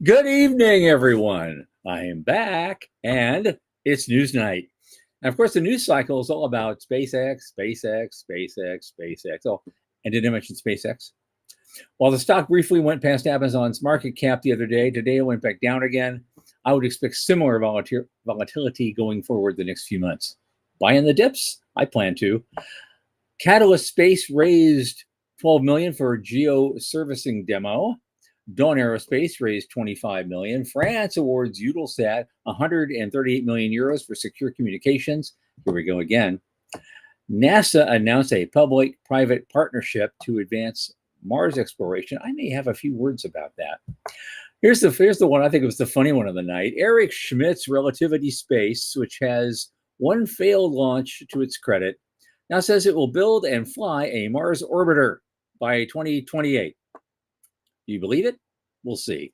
Good evening, everyone. I am back, and it's news night. And of course, the news cycle is all about SpaceX. Oh, and did I mention SpaceX? While the stock briefly went past Amazon's market cap the other day, today it went back down again. I would expect similar volatility going forward the next few months. Buy in the dips? I plan to. Catalyst Space raised $12 million for a geo-servicing demo. Dawn Aerospace raised 25 million. France awards Eutelsat 138 million euros for secure communications. Here we go again. NASA announced a public-private partnership to advance Mars exploration. I may have a few words about that. Here's the one I think was the funny one of the night. Eric Schmidt's Relativity Space, which has one failed launch to its credit, now says it will build and fly a Mars orbiter by 2028. Do you believe it? We'll see.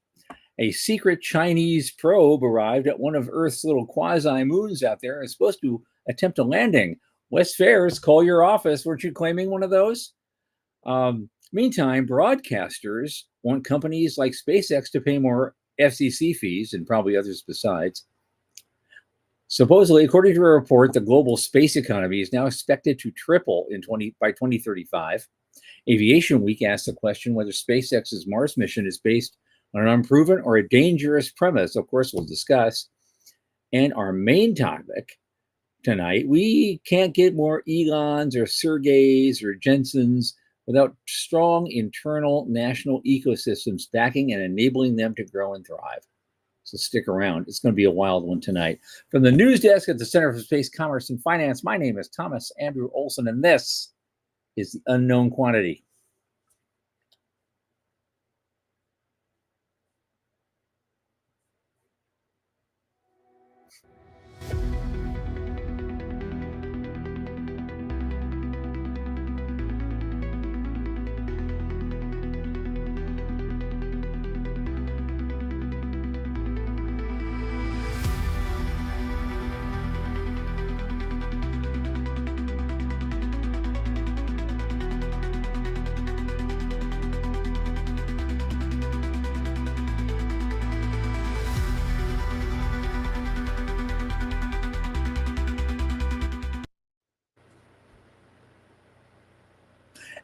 A secret Chinese probe arrived at one of Earth's little quasi-moons out there and is supposed to attempt a landing. Wes Fairs, call your office. Weren't you claiming one of those? Meantime, broadcasters want companies like SpaceX to pay more FCC fees and probably others besides. Supposedly, according to a report, the global space economy is now expected to triple by 2035. Aviation Week asked the question whether SpaceX's Mars mission is based on an unproven or a dangerous premise. Of course, we'll discuss. And our main topic tonight, we can't get more Elons or Sergeys or Jensens without strong internal national ecosystems backing and enabling them to grow and thrive. So stick around. It's going to be a wild one tonight. From the news desk at the Center for Space Commerce and Finance, my name is Thomas Andrew Olson, and this is the unknown quantity.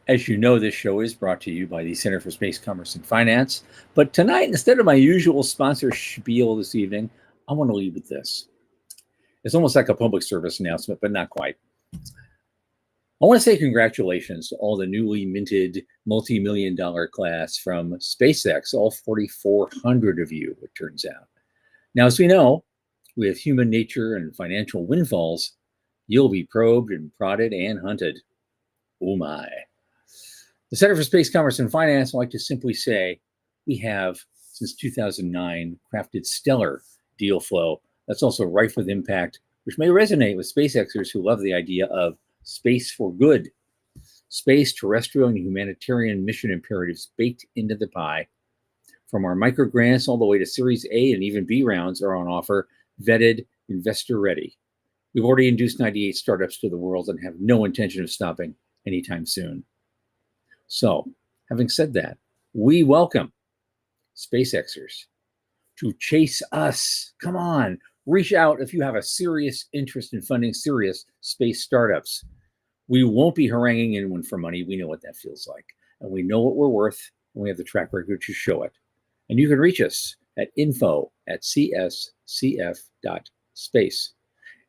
As you know, this show is brought to you by the Center for Space Commerce and Finance. But tonight, instead of my usual sponsor spiel this evening, I want to leave with this. It's almost like a public service announcement, but not quite. I want to say congratulations to all the newly minted multi-million-dollar class from SpaceX, all 4,400 of you, it turns out. Now, as we know, with human nature and financial windfalls, you'll be probed and prodded and hunted. Oh my. The Center for Space Commerce and Finance would like to simply say we have, since 2009, crafted stellar deal flow that's also rife with impact, which may resonate with SpaceXers who love the idea of space for good. Space, terrestrial, and humanitarian mission imperatives baked into the pie. From our micro grants all the way to Series A and even B rounds are on offer, vetted, investor ready. We've already induced 98 startups to the world and have no intention of stopping anytime soon. So, having said that, we welcome SpaceXers to chase us. Come on, reach out if you have a serious interest in funding serious space startups. We won't be haranguing anyone for money. We know what that feels like. And we know what we're worth, and we have the track record to show it. And you can reach us at info@cscf.space.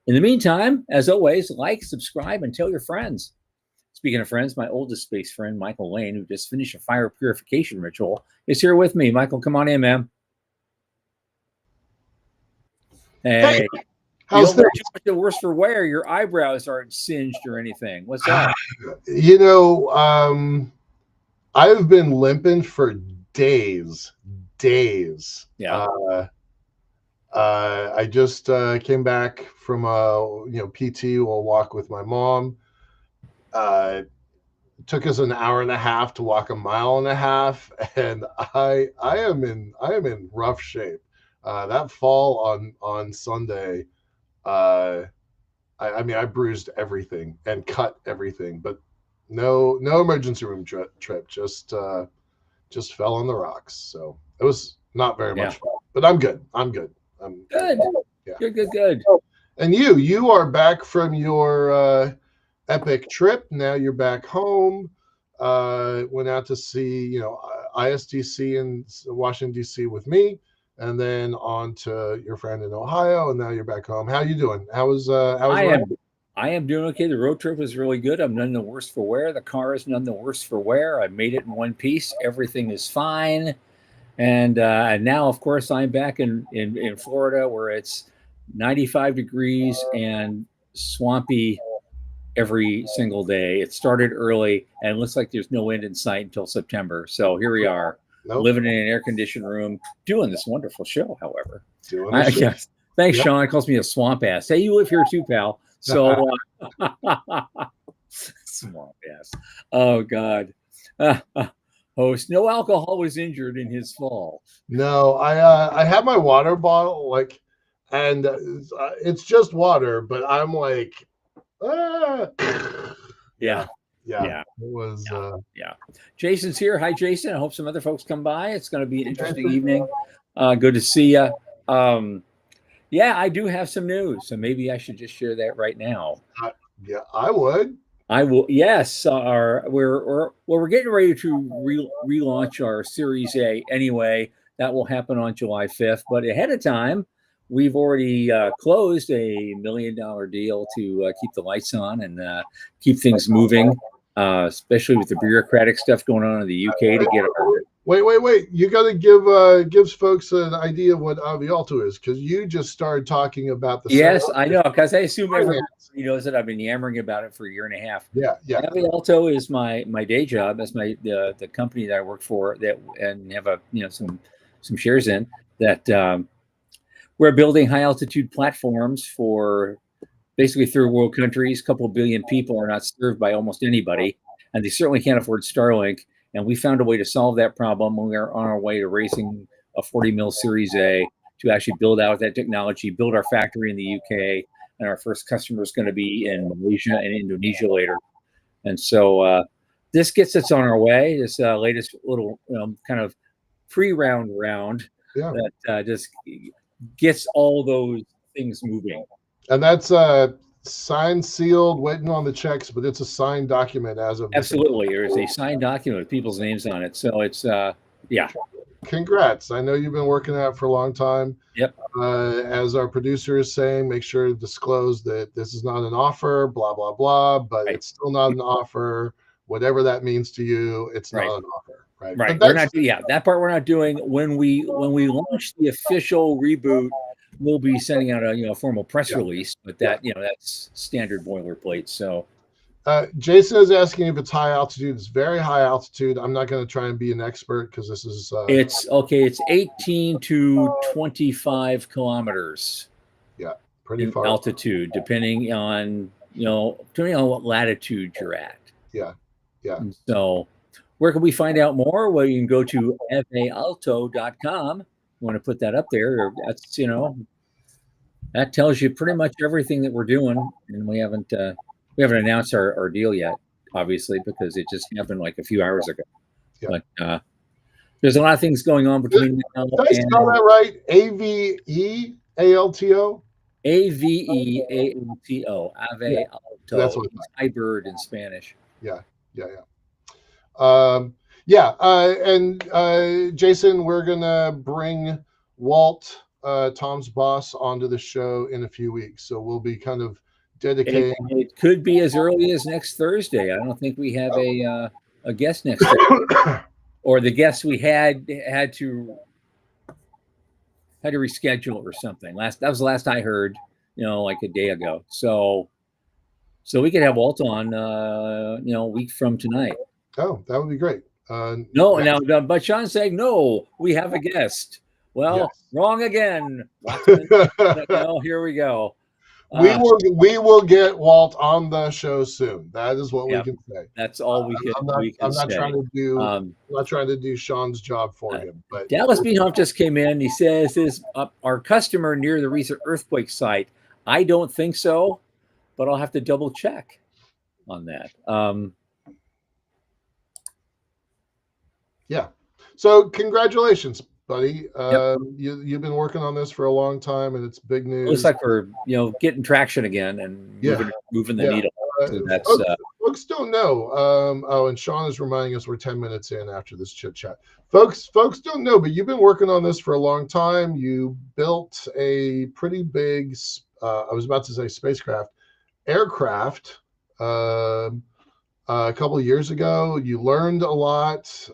In the meantime, as always, like, subscribe, and tell your friends. Speaking of friends, my oldest space friend, Michael Lane, who just finished a fire purification ritual, is here with me. Michael, come on in, man. Hey. How's you don't the worse for wear. Your eyebrows aren't singed or anything. What's up? I've been limping for days. Yeah. I just came back from a PT or walk with my mom. It took us an hour and a half to walk a mile and a half, and I am in rough shape. That fall on Sunday, I bruised everything and cut everything, but no emergency room trip. Just fell on the rocks. So it was Not very Yeah. much fun, but I'm good. I'm good. I'm Good. Yeah. Good. And you are back from your epic trip. Now you're back home. Went out to see, ISDC in Washington D.C. with me, and then on to your friend in Ohio, and now you're back home. How you doing? How was I am doing okay. The road trip was really good. I'm none the worse for wear. The car is none the worse for wear. I made it in one piece. Everything is fine. And now, of course, I'm back in Florida where it's 95 degrees and swampy every single day. It started early and it looks like there's no end in sight until September. So here we are, Nope. living in an air-conditioned room, doing this wonderful show, however. Doing the show. Yes. Thanks, Yep. Sean. He calls me a swamp ass. Hey, you live here too, pal. So, swamp ass. Oh, God. Host, no alcohol was injured in his fall. No, I have my water bottle, and it's just water, but I'm like, Yeah. It was Yeah. Jason's here. Hi, Jason. I hope some other folks come by. It's going to be an interesting evening. Good to see you. Yeah, I do have some news, so maybe I should just share that right now. Yeah, I would. I will. Yes, we're getting ready to relaunch our Series A anyway. That will happen on July 5th. But ahead of time, we've already closed a $1 million deal to keep the lights on and keep things moving, especially with the bureaucratic stuff going on in the UK to get our. Wait! You got to gives folks an idea of what Avialto is, because you just started talking about the. Yes, I know, because I assume everybody knows that I've been yammering about it for a year and a half. Yeah. Avialto is my day job. That's the company that I work for and have some shares in that. We're building high altitude platforms for basically third world countries. A couple of billion people are not served by almost anybody, and they certainly can't afford Starlink. And we found a way to solve that problem. We are on our way to raising a 40 mil Series A to actually build out that technology, build our factory in the UK, and our first customer is going to be in Malaysia and Indonesia later. And so this gets us on our way. This latest little kind of pre-round that just gets all those things moving. And that's signed, sealed, waiting on the checks, but it's a signed document as of absolutely. There is a signed document with people's names on it. So it's yeah. Congrats. I know you've been working on it for a long time. Yep. As our producer is saying, make sure to disclose that this is not an offer, blah, blah, blah, but It's still not an offer. Whatever that means to you, it's not an offer. Right. Right. We're not. Yeah. That part we're not doing. When we launch the official reboot, we'll be sending out a formal press release, but that's standard boilerplate. So Jason is asking if it's high altitude. It's very high altitude. I'm not going to try and be an expert because this is it's okay. It's 18 to 25 kilometers. Yeah, pretty in far altitude, depending on what latitude you're at. Yeah. And so where can we find out more? Well, you can go to faalto.com. You want to put that up there? That's that tells you pretty much everything that we're doing, and we haven't announced our deal yet, obviously, because it just happened like a few hours ago. Yeah. But there's a lot of things going on between now and. Did I spell that right? AVEALTO. AVEALTO. Ave-alto. That's what Skybird in Spanish. Yeah. And Jason, we're gonna bring Walt, Tom's boss, onto the show in a few weeks, so we'll be kind of dedicating. It could be as early as next Thursday. I don't think we have a guest next Thursday, or the guest we had to reschedule or something. That was the last I heard, like a day ago. So we could have Walt on, a week from tonight. Oh, that would be great. Now, but Sean's saying, no, we have a guest. Well, yes. Wrong again. Here we go. We will get Walt on the show soon. That is what we can say. That's all we can. I'm not trying to do Sean's job for him. But Dallas Beanhoff just came in. He says, "Is our customer near the recent earthquake site?" I don't think so, but I'll have to double check on that. Yeah. So congratulations. buddy. Yep. You've been working on this for a long time, and it's big news. Looks like we're getting traction again and moving the needle. So that's folks don't know. And Sean is reminding us we're 10 minutes in after this chit chat. Folks don't know, but you've been working on this for a long time. You built a pretty big, I was about to say spacecraft, aircraft a couple of years ago. You learned a lot.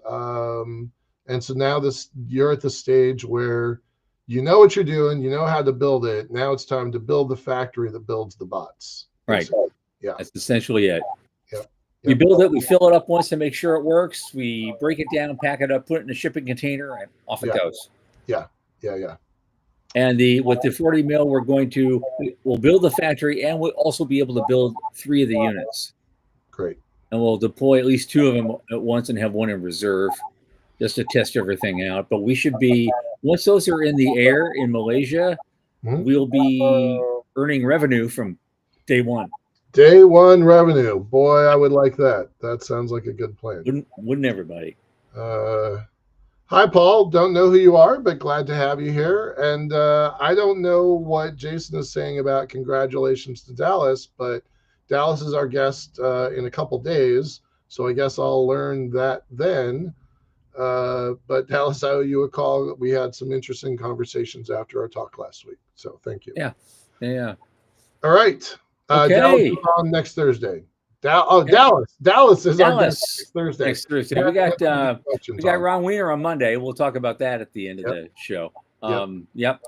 And so now you're at the stage where you know what you're doing, you know how to build it. Now it's time to build the factory that builds the bots. Right. Yeah. That's essentially it. Yeah. We build it, we fill it up once to make sure it works. We break it down, pack it up, put it in a shipping container, and off it goes. Yeah. And with the 40 mil, we'll build the factory, and we'll also be able to build 3 of the units. Great. And we'll deploy at least 2 of them at once and have 1 in reserve, just to test everything out. But we should be, once those are in the air in Malaysia, we'll be earning revenue from day 1. Day 1 revenue. Boy, I would like that. That sounds like a good plan. Wouldn't everybody? Hi, Paul. Don't know who you are, but glad to have you here. And I don't know what Jason is saying about congratulations to Dallas, but Dallas is our guest in a couple days. So I guess I'll learn that then. But Dallas, I owe you a call. We had some interesting conversations after our talk last week. So thank you. Yeah. All right. Okay. Dallas is on next Thursday. Dallas is on next Thursday. Next Thursday. We got Ron Wiener on Monday. We'll talk about that at the end of the show. Yep.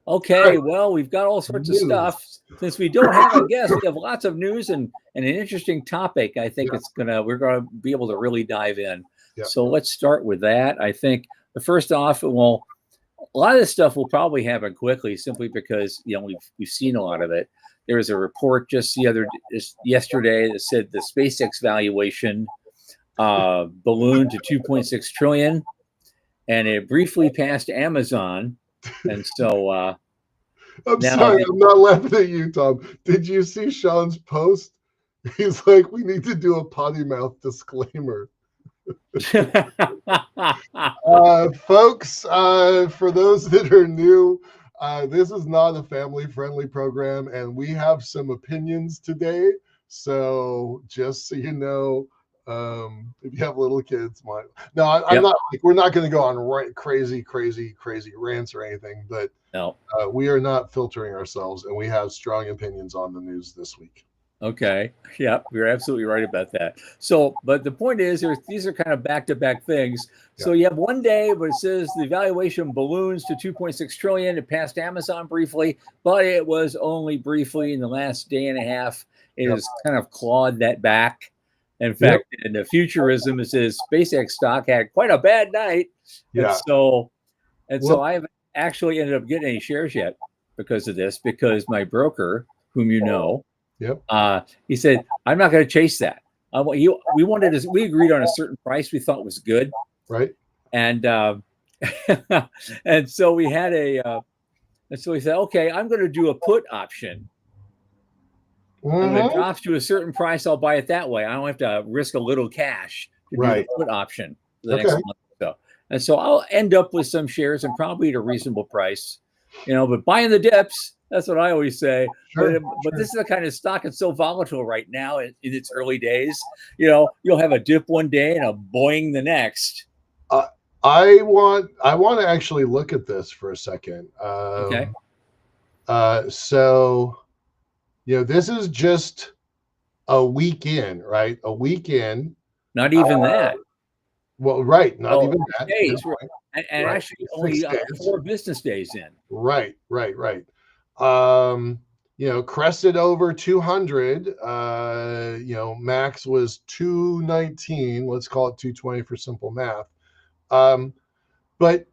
Okay, well, we've got all sorts of stuff. Since we don't have a guest, we have lots of news and an interesting topic. I think we're gonna be able to really dive in. So let's start with that. I think the first off, a lot of this stuff will probably happen quickly, simply because we've seen a lot of it. There was a report just yesterday that said the SpaceX valuation ballooned to $2.6 trillion, and it briefly passed Amazon. And so I'm sorry, I'm not laughing at you, Tom. Did you see Sean's post? He's like, we need to do a potty mouth disclaimer. Folks, for those that are new, this is not a family-friendly program, and we have some opinions today. So just so you know, if you have little kids, I'm not. We're not going to go on crazy rants or anything, but no, we are not filtering ourselves, and we have strong opinions on the news this week. Okay. Yeah, you're absolutely right about that. So, but the point is, these are kind of back-to-back things. Yeah. So you have one day where it says the valuation balloons to $2.6 trillion. It passed Amazon briefly, but it was only briefly. In the last day and a half, it has kind of clawed that back. In fact, in the futurism, it says SpaceX stock had quite a bad night. Yeah. And so I haven't actually ended up getting any shares yet because of this, because my broker, whom you know, he said, I'm not going to chase that. We agreed on a certain price we thought was good. Right. And and so we had and so we said, okay, I'm going to do a put option. And when it drops to a certain price, I'll buy it that way. I don't have to risk a little cash to do the put option for the next month or so. And so I'll end up with some shares and probably at a reasonable price, but buying the dips, that's what I always say. But this is the kind of stock that's so volatile right now in its early days. You'll have a dip one day and a boing the next. I want to actually look at this for a second. Okay. So, this is just a weekend, right? A weekend. Not even that. Well, right. Not even that. Days, and actually only 4 business days in. Right. Crested over 200. Max was 219. Let's call it 220 for simple math. But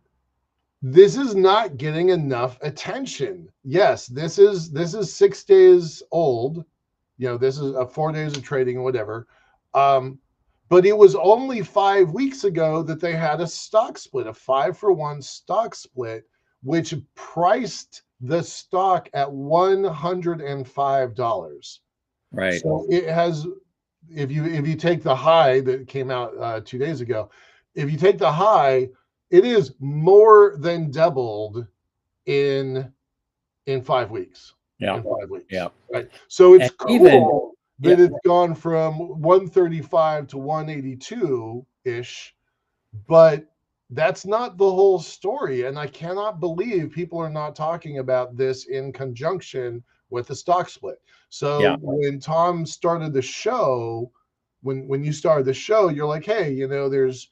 this is not getting enough attention. Yes, this is 6 days old. This is 4 days of trading, whatever. But it was only 5 weeks ago that they had a stock split, a 5-for-1 stock split, which priced the stock at $105. Right. So it has, if you take the high that came out 2 days ago, if you take the high, It is more than doubled in 5 weeks. Yeah. In 5 weeks. Yeah. Right. So it's And cool even that it's gone from 135 to 182 ish, but that's not the whole story. And I cannot believe people are not talking about this in conjunction with the stock split. So when Tom started the show, when you started the show, you're like, hey, you know, there's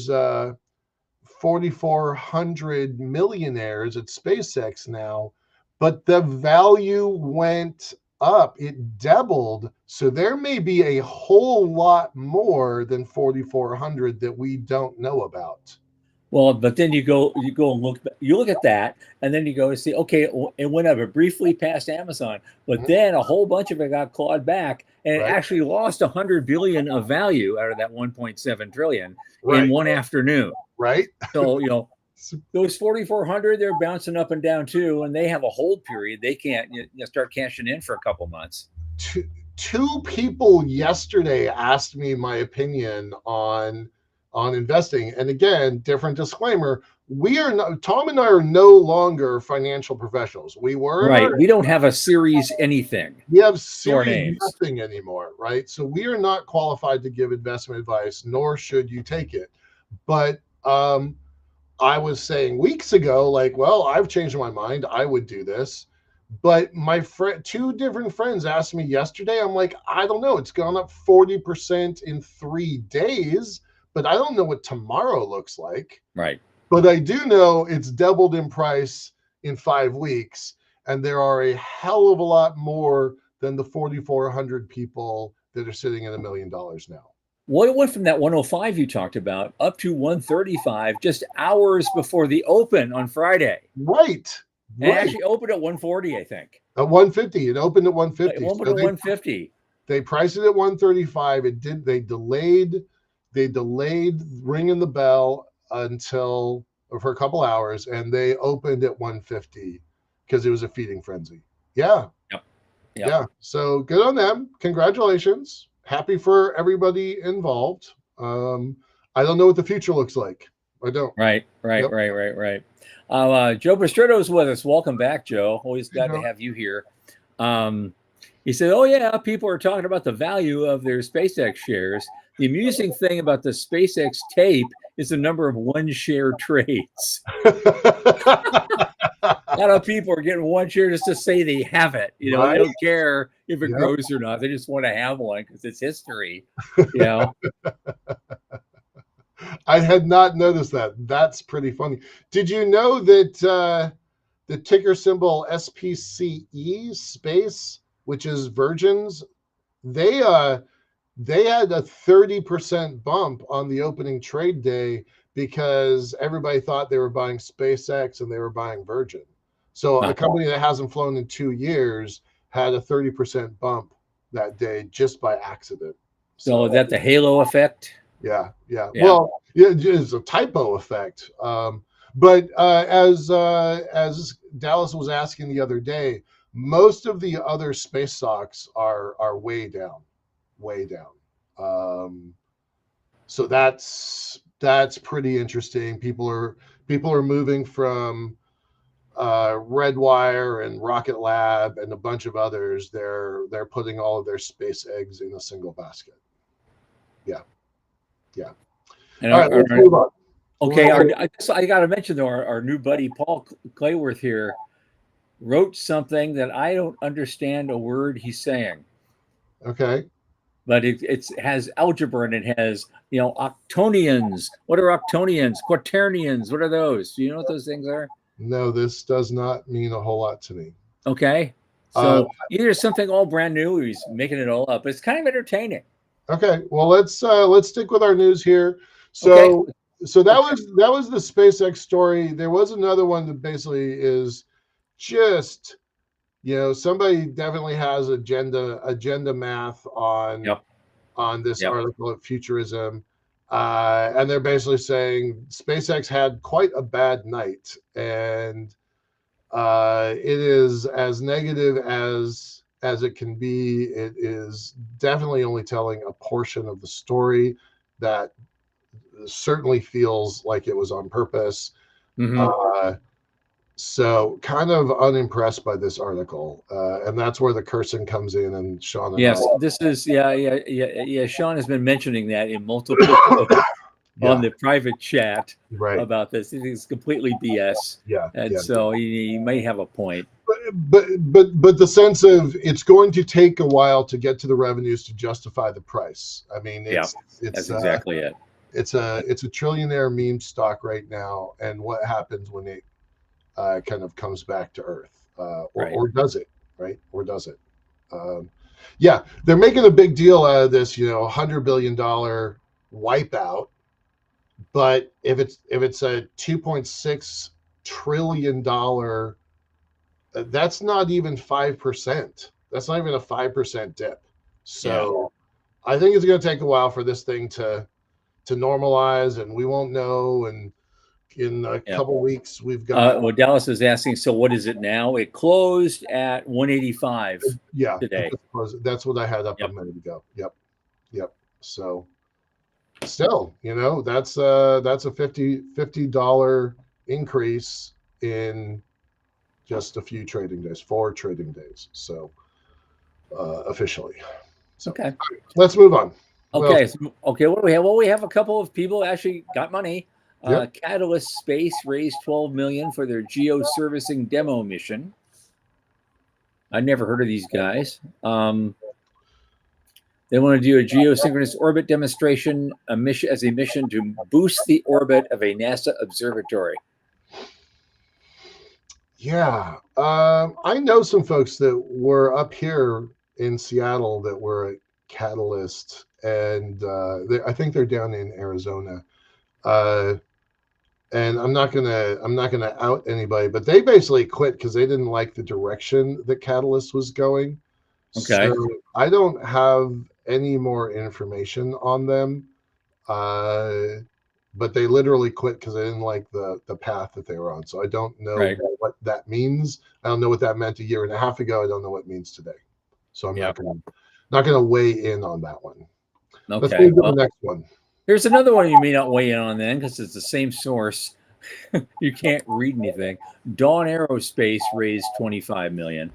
4,400 millionaires at SpaceX now, but the value went up. It doubled. So there may be a whole lot more than 4,400 that we don't know about. Well, but then you go and look at that, and then you go and see, okay, it went up briefly past Amazon, but then a whole bunch of it got clawed back, and it actually lost 100 billion of value out of that 1.7 trillion in one afternoon. Right. So, you know, those 4,400, they're bouncing up and down too, and they have a hold period. They can't start cashing in for a couple months. Two people yesterday asked me my opinion on investing, and again, different disclaimer: Tom and I are no longer financial professionals. We were right. We don't have a series anything. We have series nothing anymore, right? So we are not qualified to give investment advice, nor should you take it. But I was saying weeks ago, like, well, I've changed my mind. I would do this. But my friend, two different friends asked me yesterday. I'm like, I don't know. It's gone up 40% in 3 days, but I don't know what tomorrow looks like. Right. But I do know it's doubled in price in 5 weeks. And there are a hell of a lot more than the 4,400 people that are sitting at $1 million now. Well, it went from that 105 you talked about up to 135 just hours before the open on Friday. Right. And it actually opened at 140, I think. At 150. It opened at 150. It opened at 150. They priced it at 135. They delayed ringing the bell for a couple hours, and they opened at 150 because it was a feeding frenzy. Yeah. Yeah. So good on them. Congratulations. Happy for everybody involved. I don't know what the future looks like. I don't. Right. Joe Bistritto's with us. Welcome back, Joe. Always glad to have you here. He said, oh, yeah, people are talking about the value of their SpaceX shares. The amusing thing about the SpaceX tape is the number of one-share trades. A lot of people are getting one share just to say they have it. You know, they don't care if it grows or not. They just want to have one because it's history. You know. I had not noticed that. That's pretty funny. Did you know that the ticker symbol SPCE space, which is Virgin's, they had a 30% bump on the opening trade day because everybody thought they were buying SpaceX and they were buying Virgin. So a company that hasn't flown in 2 years had a 30% bump that day just by accident. So is that the halo effect? Yeah. Well, it's a typo effect. But as Dallas was asking the other day, most of the other space stocks are way down. So that's pretty interesting. People are moving from Redwire and Rocket Lab and a bunch of others. They're putting all of their space eggs in a single basket. Yeah. And all right, let's move on. Okay, I got to mention though, our new buddy Paul Clayworth here wrote something that I don't understand a word he's saying. Okay. But it has algebra and it has, octonians. What are octonians? Quaternions. What are those? Do you know what those things are? No, this does not mean a whole lot to me. Okay. So either something all brand new or he's making it all up. It's kind of entertaining. Okay. Well, let's stick with our news here. So that was the SpaceX story. There was another one that basically is just, somebody definitely has agenda math on this article at Futurism. And they're basically saying SpaceX had quite a bad night, and it is as negative as it can be. It is definitely only telling a portion of the story that certainly feels like it was on purpose. Mhm. So kind of unimpressed by this article, and that's where the cursing comes in. And Sean and Yes, I, this is yeah. Sean has been mentioning that in multiple quotes on yeah, the private chat right, about this. It is completely BS, yeah, and yeah. so he may have a point. But the sense of it's going to take a while to get to the revenues to justify the price. I mean, Yeah, it's that's exactly it. it's a trillionaire meme stock right now, and what happens when it kind of comes back to earth, Right. or does it, right? Or does it? Um, yeah, they're making a big deal out of this, $100 billion wipeout. But if it's a $2.6 trillion, that's not even 5%. That's not even a 5% dip. So I think it's going to take a while for this thing to normalize, and we won't know. And in a Yeah. couple weeks, we've got Well, Dallas is asking, so what is it now? It closed at 185 yeah, today. that's what I had up a Yep. minute ago. Yep. So still, that's a $50 increase in just a few trading days, 4 trading days. So officially. So Okay. let's move on. Okay. Okay. What do we have? Well, we have a couple of people actually got money. Yep. Catalyst Space raised 12 million for their geo-servicing demo mission. I never heard of these guys. They want to do a geosynchronous orbit demonstration, a mission to boost the orbit of a NASA observatory. Yeah. I know some folks that were up here in Seattle that were at Catalyst, and I think they're down in Arizona. And I'm not gonna out anybody, but they basically quit because they didn't like the direction that Catalyst was going. Okay. So I don't have any more information on them. But they literally quit because they didn't like the path that they were on. So I don't know Right. what that means. I don't know what that meant a year and a half ago. I don't know what it means today. So I'm Yep. not gonna weigh in on that one. Let's Okay. move to the Well, next one. here's another one you may not weigh in on then because it's the same source. You can't read anything. Dawn Aerospace raised 25 million.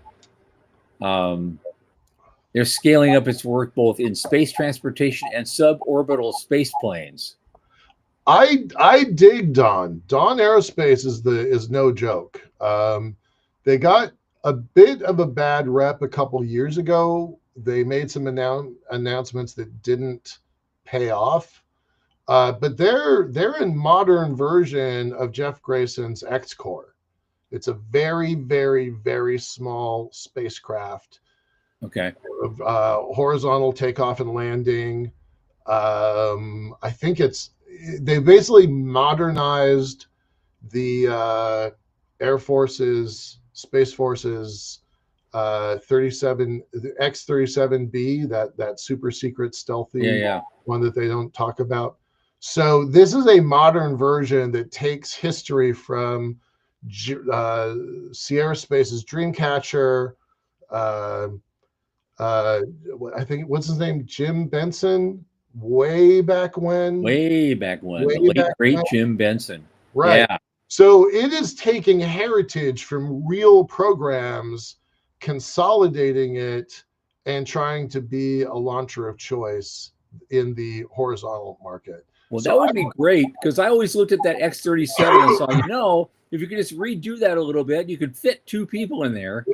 They're scaling up its work both in space transportation and suborbital space planes. I dig Dawn. Dawn Aerospace is no joke. They got a bit of a bad rep a couple years ago. They made some announcements that didn't pay off. But they're a modern version of Jeff Grayson's X-Core. It's a very, very, very small spacecraft Okay. of horizontal takeoff and landing. I think they basically modernized the Air Force's Space Force's 37 the X-37B, that super secret stealthy Yeah. one that they don't talk about. So this is a modern version that takes history from Sierra Space's Dreamcatcher. Uh, I think what's his name, Jim Benson, way back when, Way back when. way The late, back great when, Jim Benson. right? Yeah. So it is taking heritage from real programs, consolidating it, and trying to be a launcher of choice in the horizontal market. Well, So that would be great because I always looked at that X-37 and saw, if you could just redo that a little bit, you could fit two people in there.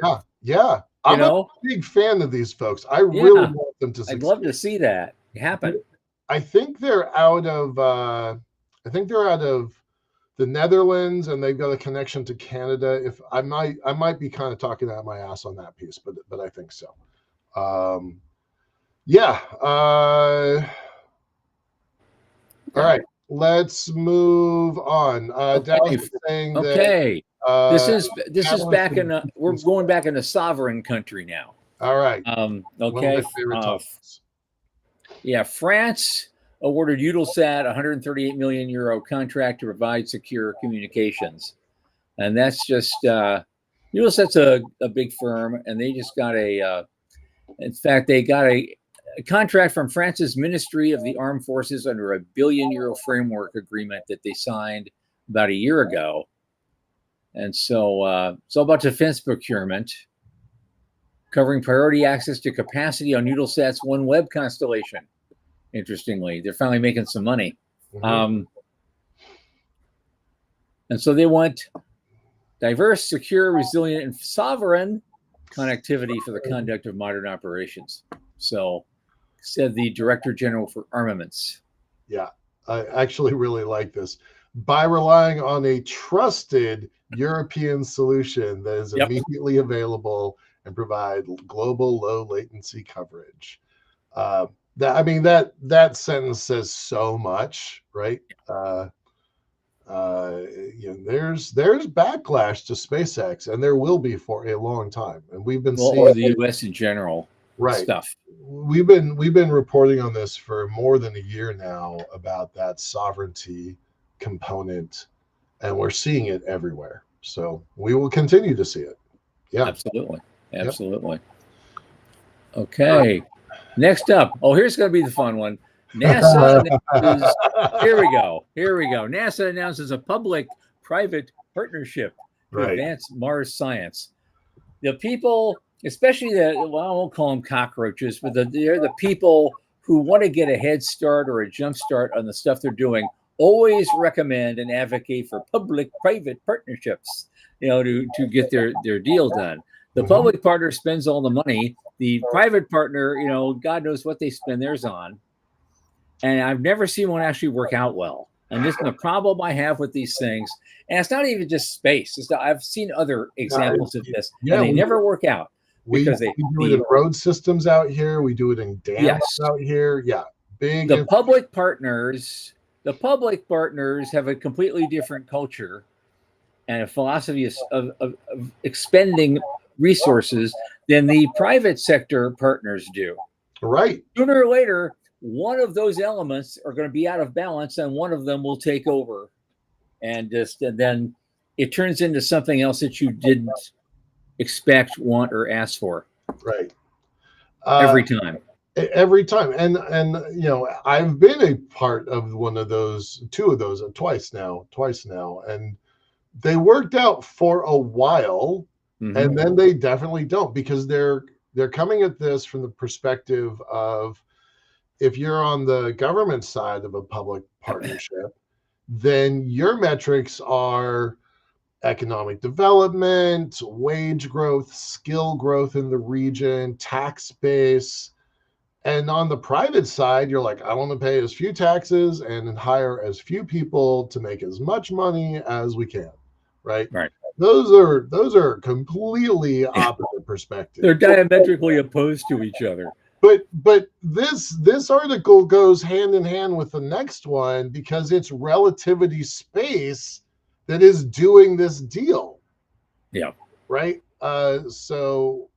yeah, You I'm a know, big fan of these folks. I really yeah, want them to I'd love to succeed. see that happen. I think they're out of the Netherlands, and they've got a connection to Canada. If I might be kind of talking out my ass on that piece, but I think so. Yeah. All right. Let's move on. Dallas is saying that Okay. This is back in we're going back in a sovereign country now. All right. One of Okay. my favorite topics. Yeah, France awarded Eutelsat 138 million euro contract to provide secure communications, and that's just Eutelsat's a big firm, and they just got in fact, they got a contract from France's Ministry of the Armed Forces under a €1 billion framework agreement that they signed about a year ago. And so it's all about defense procurement, covering priority access to capacity on Eutelsat's OneWeb constellation. Interestingly, they're finally making some money. And so they want diverse, secure, resilient, and sovereign connectivity for the conduct of modern operations. So, said the Director General for Armaments. Yeah, I actually really like this. By relying on a trusted European solution that is immediately available and provide global low latency coverage. That sentence says so much, right? There's backlash to SpaceX, and there will be for a long time, and we've been seeing, or the U.S. in general, stuff. We've been reporting on this for more than a year now about that sovereignty component, and we're seeing it everywhere. So we will continue to see it. Yeah, absolutely. Okay, next up. Oh, here's going to be the fun one. NASA announces, here we go. NASA announces a public-private partnership to advance Mars science. The people, especially I won't call them cockroaches, but they're the people who want to get a head start or a jump start on the stuff they're doing, always recommend and advocate for public-private partnerships, to get their deal done. The public partner spends all the money. The private partner, God knows what they spend theirs on. And I've never seen one actually work out well. And this is the problem I have with these things. And it's not even just space. I've seen other examples of this, and they never work out. We do it in road systems out here. We do it in dams out here. Yeah, big. The public partners have a completely different culture and a philosophy of expending resources than the private sector partners do. Right. Sooner or later, one of those elements are going to be out of balance, and one of them will take over, and then it turns into something else that you didn't expect, want, or ask for. Right. Every time. And I've been a part of one of those, two of those, twice now, and they worked out for a while, and then they definitely don't, because they're coming at this from the perspective of, if you're on the government side of a public partnership, then your metrics are economic development, wage growth, skill growth in the region, tax base. And on the private side, you're like, I want to pay as few taxes and hire as few people to make as much money as we can. Right. Those are completely opposite perspectives. They're diametrically opposed to each other. But this article goes hand in hand with the next one, because it's relativity space that is doing this deal. Yeah. Right. So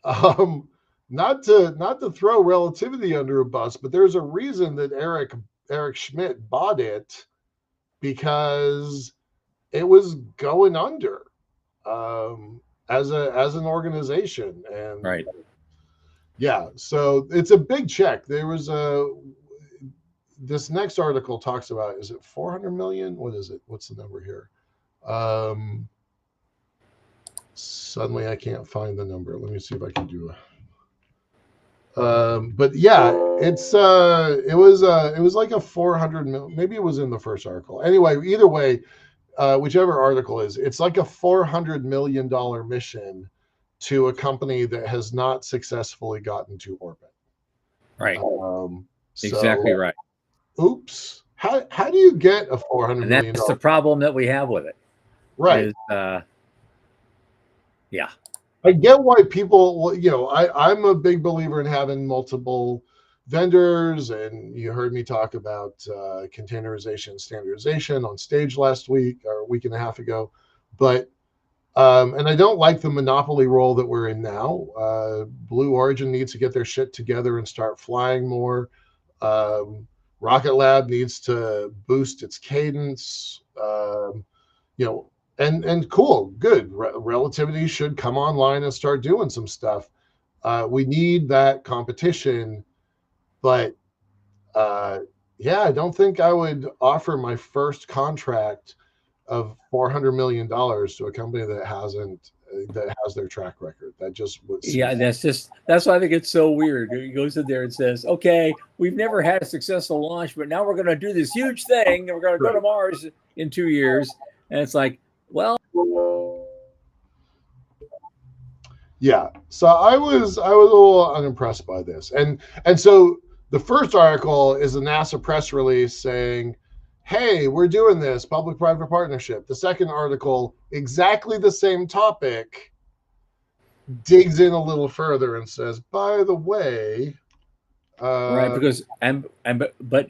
not to throw relativity under a bus, but there's a reason that Eric Schmidt bought it, because it was going under as an organization. And right. Yeah, so it's a big check. There was this next article talks about, is it 400 million? What is it? What's the number here? Suddenly I can't find the number. Let me see if I can do it. But yeah, it was like a 400 million. Maybe it was in the first article. Anyway, either way, whichever article is, it's like a $400 million mission to a company that has not successfully gotten to orbit. Right. Exactly right. Oops. How do you get a $400 million? That's the problem that we have with it. Right. Yeah. I get why people, I'm a big believer in having multiple vendors, and you heard me talk about containerization and standardization on stage last week or a week and a half ago. But and I don't like the monopoly role that we're in now. Blue Origin needs to get their shit together and start flying more. Rocket Lab needs to boost its cadence. And cool, good. Relativity should come online and start doing some stuff. We need that competition But yeah, I don't think I would offer my first contract of $400 million to a company that has their track record. That just was. Yeah, that's why I think it's so weird. He goes in there and says, "Okay, we've never had a successful launch, but now we're going to do this huge thing, and we're going to go to Mars in 2 years." And it's like, well, Yeah. So I was a little unimpressed by this. And so the first article is a NASA press release saying, "Hey, we're doing this public-private partnership." The second article, exactly the same topic, digs in a little further and says, "By the way, right, because but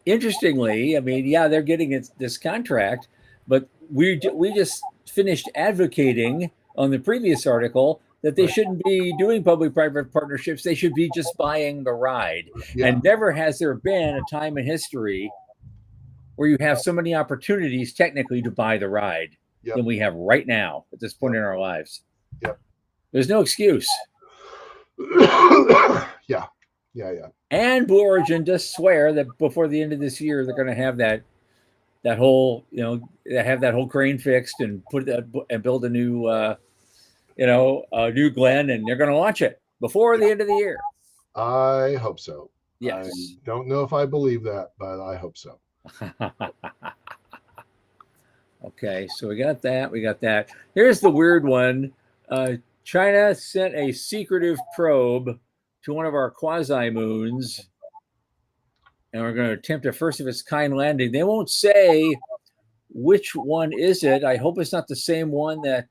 interestingly, I mean, yeah, they're getting this contract, but we just finished advocating on the previous article that they shouldn't be doing public-private partnerships. They should be just buying the ride. yeah, And never has there been a time in history where you have so many opportunities technically to buy the ride than we have right now at this point in our lives. Yep. There's no excuse. Yeah. And Blue Origin does swear that before the end of this year, they're going to have that whole, have that whole crane fixed and build a new, a new Glen, and they're going to launch it before the end of the year. I hope so. Yes. I don't know if I believe that, but I hope so. Okay, so we got that. Here's the weird one. China sent a secretive probe to one of our quasi moons, and we're going to attempt a first of its kind landing. They won't say which one is it. I hope it's not the same one that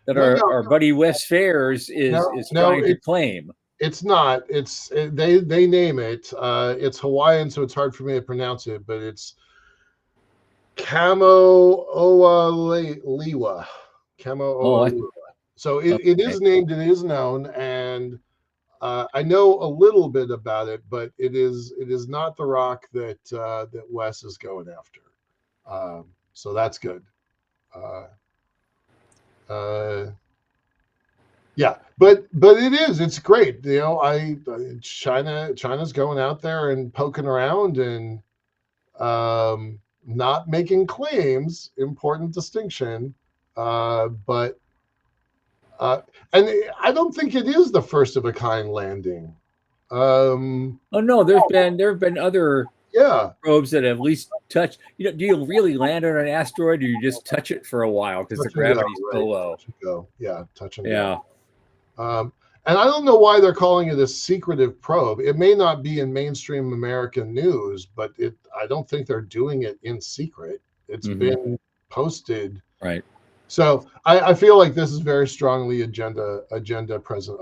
our buddy Wes Fairs is trying to claim. It's not. They name it. It's Hawaiian, so it's hard for me to pronounce it, but it's Kamo-Oa-Liwa. Kamo-Oa-Liwa. So it is named, it is known, and I know a little bit about it, but it is not the rock that Wes is going after. So that's good. Yeah, but it's great. China's going out there and poking around and not making claims, important distinction, but and I don't think it is the first of a kind landing. Oh no, there have been other probes that have at least touched. Do you really land on an asteroid, or you just touch it for a while because the gravity's so low? Touch and go. And I don't know why they're calling it a secretive probe. It may not be in mainstream American news, but I don't think they're doing it in secret. It's been posted. Right. So I feel like this is very strongly agenda present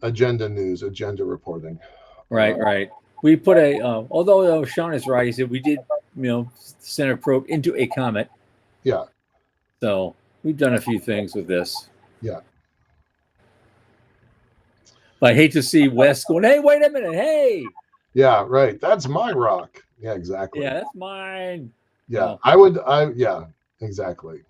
agenda news, agenda reporting. Right. We put although Sean is right, he said we did send a probe into a comet. Yeah. So we've done a few things with this. Yeah. But I hate to see Wes going, "Hey, wait a minute, hey." Yeah, right. That's my rock. Yeah, exactly. Yeah, that's mine. Yeah, yeah, exactly.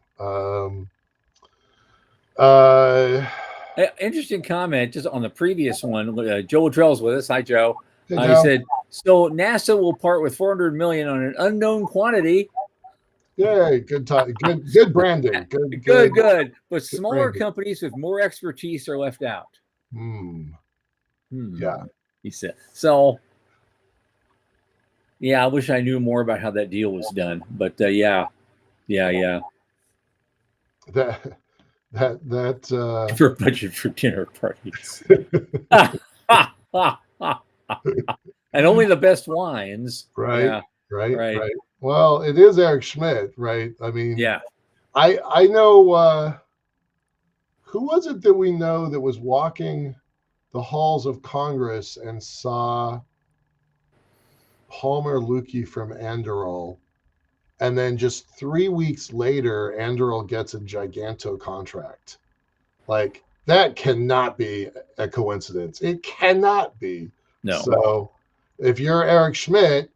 Interesting comment just on the previous one. Joe Luttrell's with us. Hi, Joe. Hey, He said, so NASA will part with $400 million on an unknown quantity. Yay, good branding. Good. But smaller companies with more expertise are left out. Yeah. He said. So, yeah, I wish I knew more about how that deal was done. But yeah. That for a budget for dinner parties. And only the best wines. Right. Well, it is Eric Schmidt, right? I mean, yeah. I know who was it that we know that was walking the halls of Congress and saw Palmer Luckey from Anduril, and then just 3 weeks later, Anduril gets a giganto contract. Like, that cannot be a coincidence. It cannot be. No. So if you're Eric Schmidt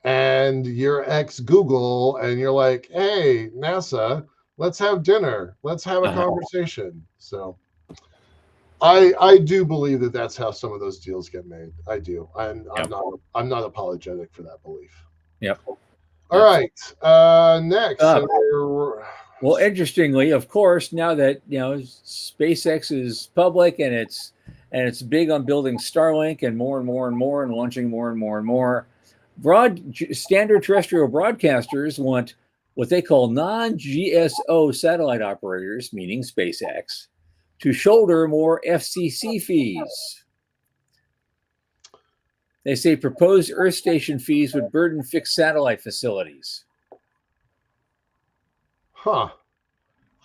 and you're ex-Google and you're like, hey, NASA, let's have dinner. Let's have a conversation. So I do believe that that's how some of those deals get made. I do. Yep. I'm not apologetic for that belief. Yep. All Absolutely. right. Next. Well, interestingly, of course, now that SpaceX is public and it's big on building Starlink and more and more and more and launching more and more and more, standard terrestrial broadcasters want what they call non-GSO satellite operators, meaning SpaceX, to shoulder more FCC fees. They say proposed Earth station fees would burden fixed satellite facilities. Huh.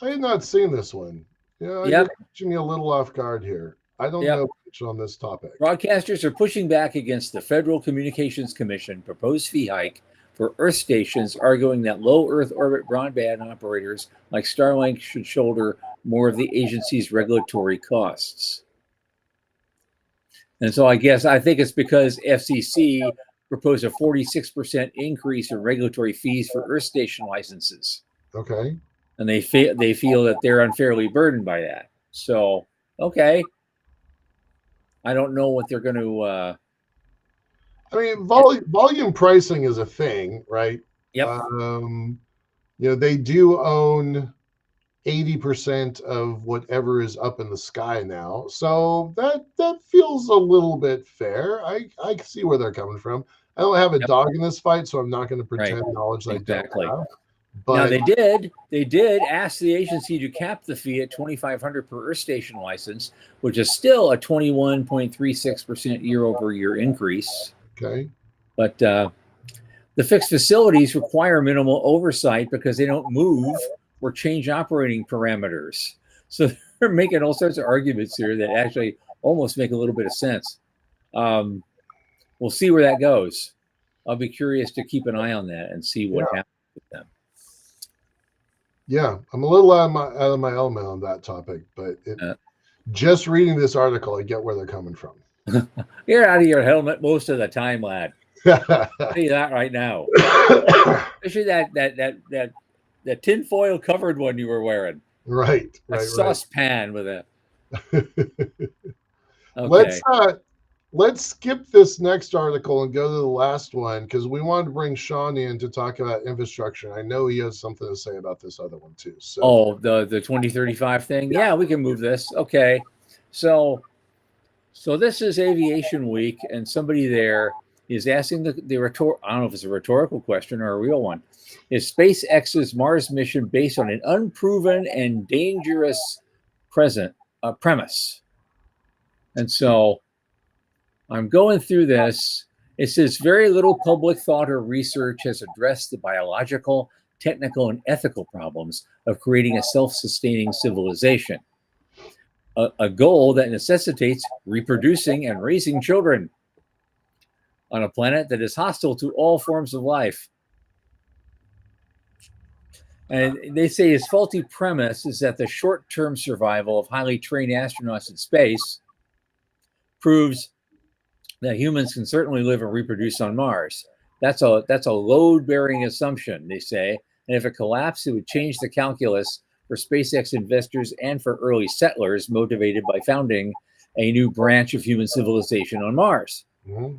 I had not seen this one. Yeah, you're Yep. catching me a little off guard here. I don't Yep. know much on this topic. Broadcasters are pushing back against the Federal Communications Commission proposed fee hike for Earth stations, arguing that low Earth orbit broadband operators like Starlink should shoulder more of the agency's regulatory costs. And so I think it's because FCC proposed a 46% increase in regulatory fees for Earth station licenses. Okay. And they feel that they're unfairly burdened by that. So, okay. I don't know what they're going to. I mean, volume pricing is a thing, right? Yep. They do own 80% of whatever is up in the sky now. So that feels a little bit fair. I see where they're coming from. I don't have a dog in this fight, so I'm not going to pretend knowledge that exactly. I don't have. But now they did ask the agency to cap the fee at $2,500 per Earth station license, which is still a 21.36% year-over-year increase. Okay. But the fixed facilities require minimal oversight because they don't move or change operating parameters. So they're making all sorts of arguments here that actually almost make a little bit of sense. We'll see where that goes. I'll be curious to keep an eye on that and see what happens with them. Yeah, I'm a little out of my element on that topic, but just reading this article, I get where they're coming from. You're out of your helmet most of the time, lad. I'll tell you that right now. Especially that tinfoil covered one you were wearing. Right. Saucepan with a. Okay. Let's skip this next article and go to the last one because we wanted to bring Sean in to talk about infrastructure. I know he has something to say about this other one too. So, the 2035 thing. Yeah, we can move this. Okay, so this is Aviation Week, and somebody there is asking the I don't know if it's a rhetorical question or a real one. Is SpaceX's Mars mission based on an unproven and dangerous premise? And so I'm going through this. It says very little public thought or research has addressed the biological, technical, and ethical problems of creating a self-sustaining civilization, a goal that necessitates reproducing and raising children on a planet that is hostile to all forms of life. And they say his faulty premise is that the short-term survival of highly trained astronauts in space proves that humans can certainly live and reproduce on Mars. That's a load-bearing assumption, they say, and if it collapsed, it would change the calculus for SpaceX investors and for early settlers motivated by founding a new branch of human civilization on Mars. Mm-hmm.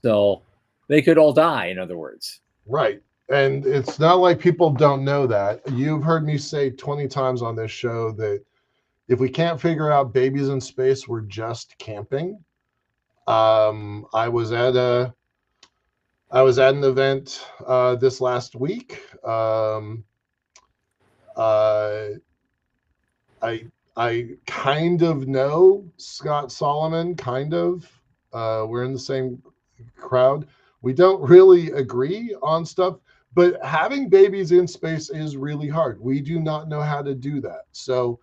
So they could all die, in other words. Right. And it's not like people don't know that. You've heard me say 20 times on this show that if we can't figure out babies in space, we're just camping. I was at an event this last week. I kind of know Scott Solomon, kind of. We're in the same crowd. We don't really agree on stuff, but having babies in space is really hard. We do not know how to do that. So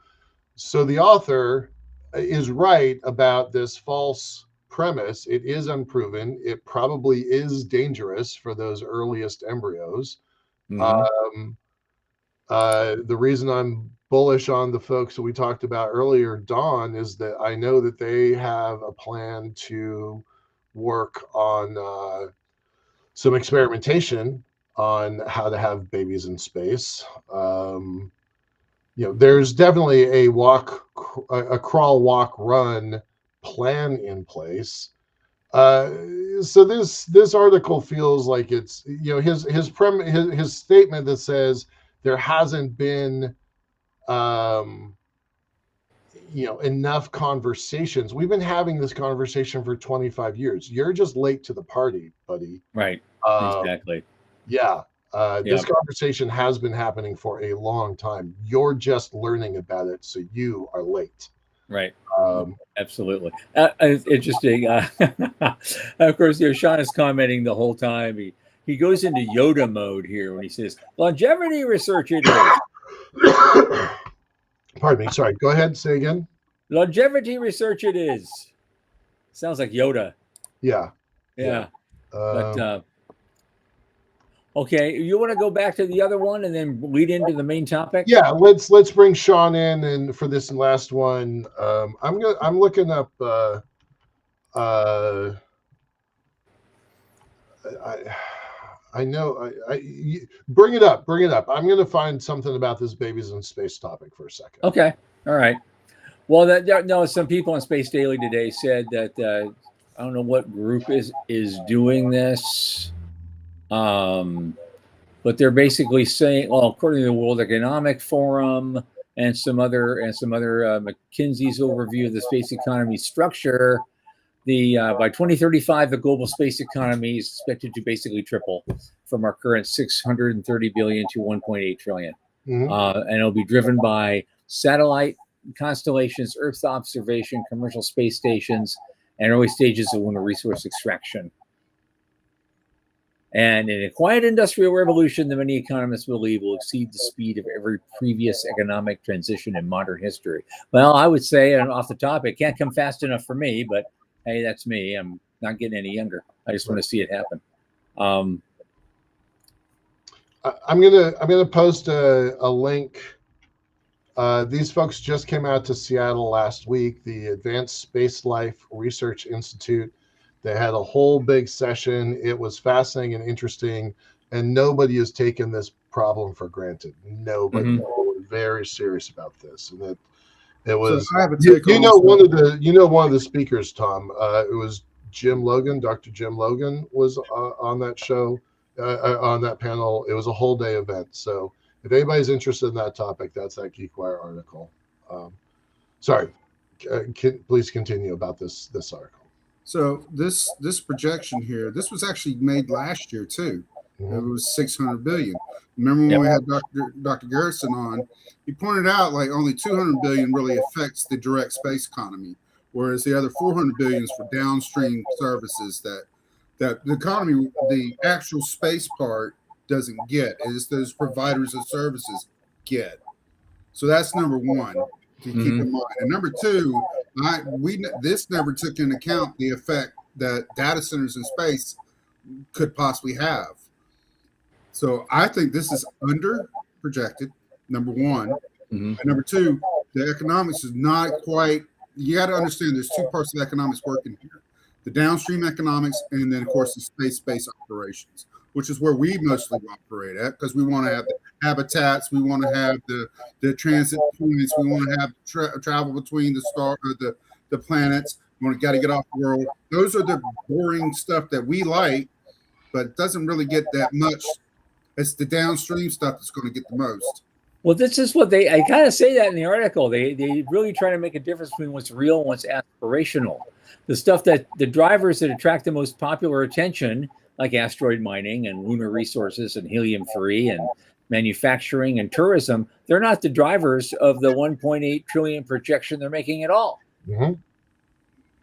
the author is right about this false premise. It is unproven. It probably is dangerous for those earliest embryos. Mm-hmm. The reason I'm bullish on the folks that we talked about earlier, Dawn, is that I know that they have a plan to work on some experimentation on how to have babies in space. there's definitely a crawl, walk, run plan in place. So this article feels like it's his statement that says there hasn't been enough conversations. We've been having this conversation for 25 years. You're just late to the party, buddy. Right. Exactly. Yeah. This conversation has been happening for a long time. You're just learning about it, so you are late. Right. Absolutely. It's interesting. Of course, Sean is commenting the whole time. He goes into Yoda mode here when he says, longevity research it is. Pardon me. Sorry. Go ahead. Say again. Longevity research it is. Sounds like Yoda. Yeah. But okay, you want to go back to the other one and then lead into the main topic? Yeah, let's bring Sean in, and for this last one, I'm looking up. I know. Bring it up. I'm going to find something about this babies in space topic for a second. Okay. All right. Well, some people on Space Daily today said that I don't know what group is doing this, but they're basically saying, well, according to the World Economic Forum and some other McKinsey's overview of the space economy structure, by 2035, the global space economy is expected to basically triple from our current 630 billion to 1.8 trillion. And it'll be driven by satellite constellations, Earth observation, commercial space stations, and early stages of lunar resource extraction. And in a quiet industrial revolution that many economists believe will exceed the speed of every previous economic transition in modern history. Well, I would say, and off the top, it can't come fast enough for me, but hey, that's me. I'm not getting any younger. I just want to see it happen. I'm gonna post a link. These folks just came out to Seattle last week. The Advanced Space Life Research Institute. They had a whole big session. It was fascinating and interesting, and nobody has taken this problem for granted. Nobody. Mm-hmm. They were very serious about this, and it was. So I have a take one of the speakers, Tom. It was Jim Logan. Dr. Jim Logan was on that show, on that panel. It was a whole day event. So if anybody's interested in that topic, that's that GeekWire article. Sorry, please continue about this article. So this projection here, this was actually made last year too. Mm-hmm. It was 600 billion. Remember when we had Dr. Garrison on? He pointed out like only 200 billion really affects the direct space economy, whereas the other 400 billion is for downstream services that the economy, the actual space part doesn't get. It's those providers of services get. So that's number one to keep in mind. And number two, this never took into account the effect that data centers in space could possibly have. So I think this is under projected, number one. Mm-hmm. And number two, the economics is not quite, you got to understand there's two parts of economics working here. The downstream economics and then, of course, the space operations, which is where we mostly operate at because we want to have the habitats, we want to have the transit points, we want to have travel between the planets, we got to get off the world. Those are the boring stuff that we like, but it doesn't really get that much. It's the downstream stuff that's going to get the most. Well, this is what I kind of say that in the article. They really try to make a difference between what's real and what's aspirational. The stuff that the drivers that attract the most popular attention, like asteroid mining and lunar resources and helium-free and manufacturing and tourism, they're not the drivers of the 1.8 trillion projection they're making at all. Mm-hmm.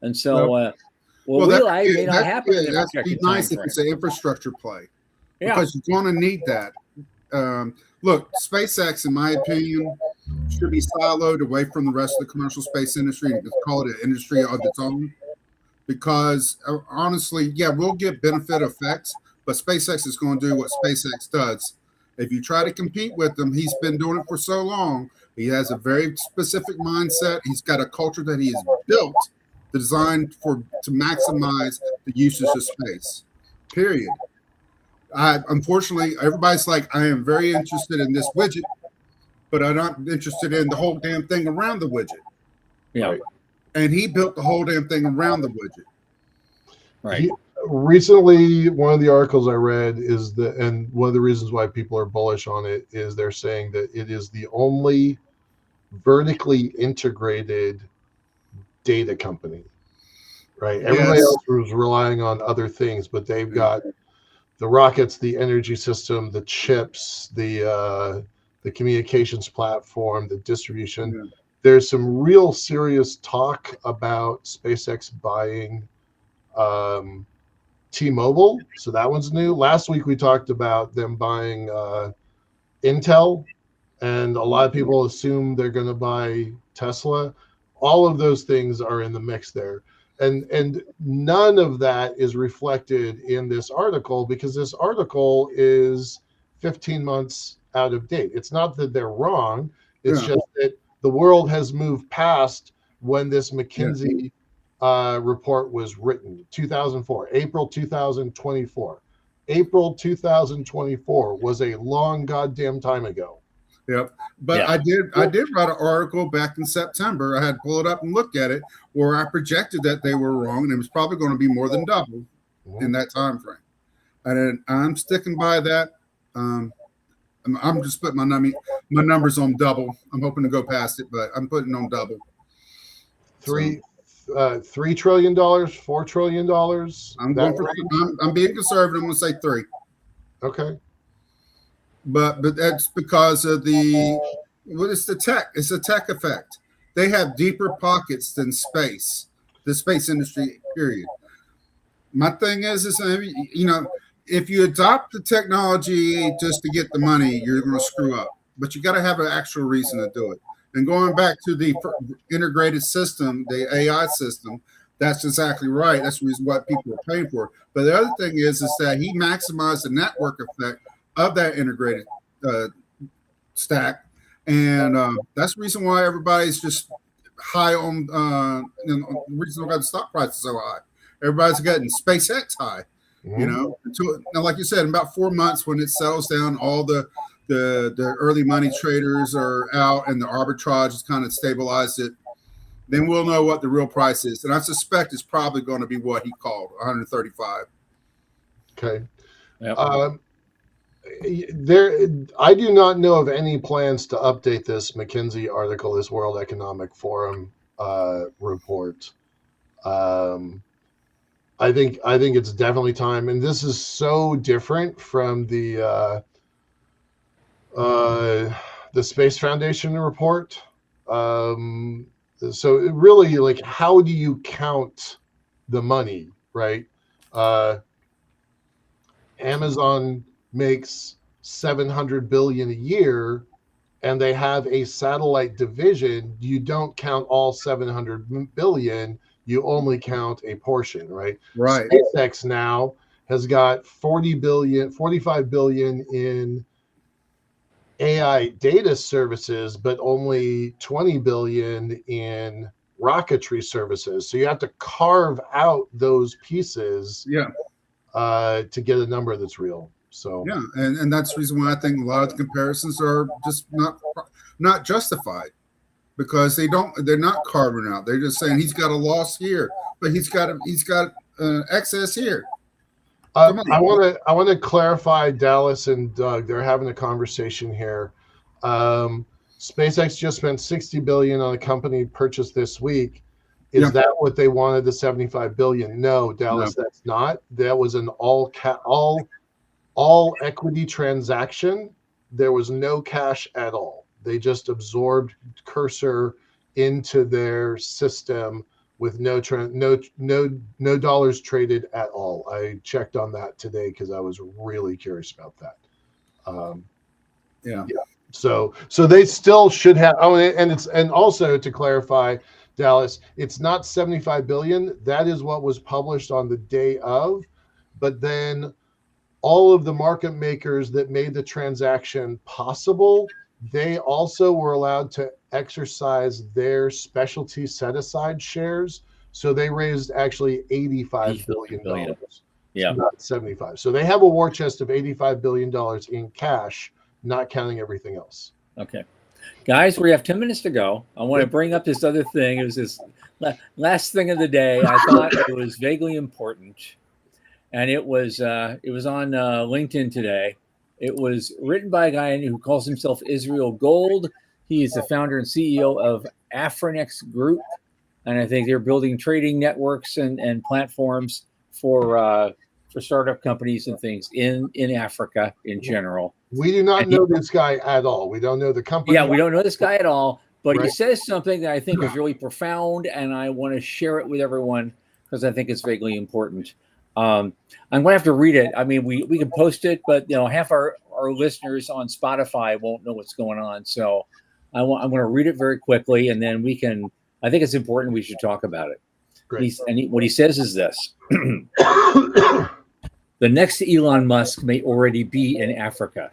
And so, that may not happen. Yeah, that'd be nice if it's an infrastructure play. Yeah. Because you're going to need that. Look, SpaceX, in my opinion, should be siloed away from the rest of the commercial space industry and just call it an industry of its own. Because honestly, yeah, we'll get benefit effects, but SpaceX is going to do what SpaceX does. If you try to compete with him, he's been doing it for so long. He has a very specific mindset. He's got a culture that he has built, designed to maximize the usage of space. Period. Unfortunately, everybody's like, I am very interested in this widget, but I'm not interested in the whole damn thing around the widget. Yeah. Right. And he built the whole damn thing around the widget. Right. Recently, one of the articles I read is that, and one of the reasons why people are bullish on it is they're saying that it is the only vertically integrated data company, right? Everybody else was relying on other things, but they've got the rockets, the energy system, the chips, the communications platform, the distribution. Yeah. There's some real serious talk about SpaceX buying T-Mobile, so that one's new. Last week we talked about them buying Intel, and a lot of people assume they're going to buy Tesla. All of those things are in the mix there, and none of that is reflected in this article because this article is 15 months out of date. It's not that they're wrong, it's just that the world has moved past when this McKinsey report was written. 2004, April 2024. April 2024 was a long goddamn time ago. Yep. But I did write an article back in September. I had to pull it up and look at it where I projected that they were wrong, and it was probably going to be more than double in that time frame. And I'm sticking by that. I'm just putting my numbers on double. I'm hoping to go past it, but I'm putting on double. $3 trillion, $4 trillion. I'm being conservative. I'm going to say 3. Okay. But that's because of it's the tech. It's a tech effect. They have deeper pockets than space, the space industry, period. My thing is if you adopt the technology just to get the money, you're going to screw up. But you got to have an actual reason to do it. And going back to the integrated system, the AI system, that's exactly right. That's the reason why people are paying for it. But the other thing is that he maximized the network effect of that integrated stack. And that's the reason why everybody's just high on the reason why the stock price is so high. Everybody's getting SpaceX high, like you said, in about 4 months when it settles down, all the early money traders are out and the arbitrage has kind of stabilized it, then we'll know what the real price is. And I suspect it's probably going to be what he called 135. Okay. Yep. I do not know of any plans to update this McKinsey article, this World Economic Forum report. I think it's definitely time, and this is so different from the Space Foundation report. So it really, like, how do you count the money, right? Amazon makes $700 billion a year, and they have a satellite division. You don't count all $700 billion. You only count a portion, right? Right. SpaceX now has got $45 billion in AI data services, but only $20 billion in rocketry services. So you have to carve out those pieces to get a number that's real. So and that's the reason why I think a lot of the comparisons are just not justified, because they're not carving out. They're just saying he's got a loss here, but he's got excess here. I want to clarify, Dallas and Doug. They're having a conversation here. SpaceX just spent $60 billion on a company purchase this week. Is that what they wanted? The $75 billion? No, Dallas, that's not. That was an all equity transaction. There was no cash at all. They just absorbed Cursor into their system with no dollars traded at all. I checked on that today because I was really curious about that. So they still should have. Oh, and also to clarify, Dallas, it's not 75 billion. That is what was published on the day of, but then all of the market makers that made the transaction possible, they also were allowed to exercise their specialty set-aside shares. So they raised actually $85 billion. Yeah, not 75. So they have a war chest of $85 billion in cash, not counting everything else. Okay. Guys, we have 10 minutes to go. I want to bring up this other thing. It was this last thing of the day. I thought it was vaguely important, and it was on LinkedIn today. It was written by a guy who calls himself Israel Gold. He is the founder and CEO of Afrinex Group, and I think they're building trading networks and platforms for startup companies and things in Africa in general. We do not know this guy at all. We don't know the company. Yeah, we don't know this guy at all, but Right. he says something that I think is really profound, and I want to share it with everyone because I think it's vaguely important. I'm going to have to read it. I mean, we can post it, but half our listeners on Spotify won't know what's going on. So I'm going to read it very quickly, and then we can. I think it's important. We should talk about it. Great. What he says is this. The next Elon Musk may already be in Africa.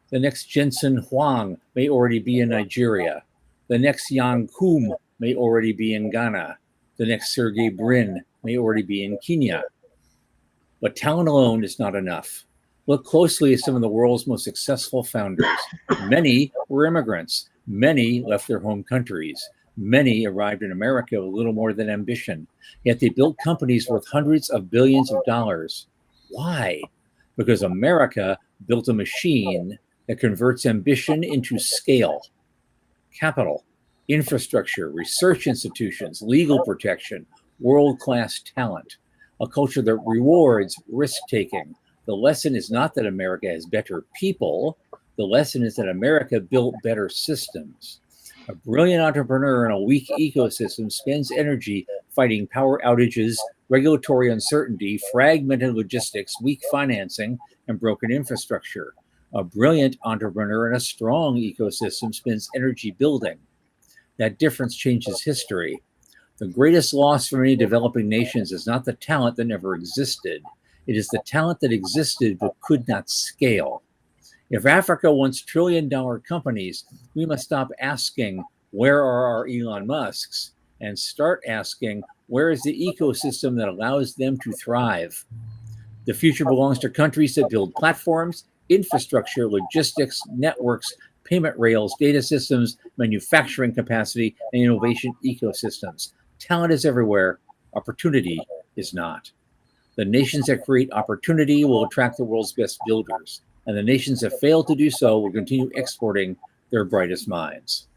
The next Jensen Huang may already be in Nigeria. The next Yang Kum may already be in Ghana. The next Sergey Brin may already be in Kenya. But talent alone is not enough. Look closely at some of the world's most successful founders. Many were immigrants. Many left their home countries. Many arrived in America with little more than ambition. Yet they built companies worth hundreds of billions of dollars. Why? Because America built a machine that converts ambition into scale, capital, infrastructure, research institutions, legal protection, world-class talent, a culture that rewards risk-taking. The lesson is not that America has better people. The lesson is that America built better systems. A brilliant entrepreneur in a weak ecosystem spends energy fighting power outages, regulatory uncertainty, fragmented logistics, weak financing, and broken infrastructure. A brilliant entrepreneur in a strong ecosystem spends energy building. That difference changes history. The greatest loss for many developing nations is not the talent that never existed. It is the talent that existed but could not scale. If Africa wants trillion-dollar companies, we must stop asking, where are our Elon Musks? And start asking, where is the ecosystem that allows them to thrive? The future belongs to countries that build platforms, infrastructure, logistics, networks, payment rails, data systems, manufacturing capacity, and innovation ecosystems. Talent is everywhere. Opportunity is not. The nations that create opportunity will attract the world's best builders, and the nations that fail to do so will continue exporting their brightest minds.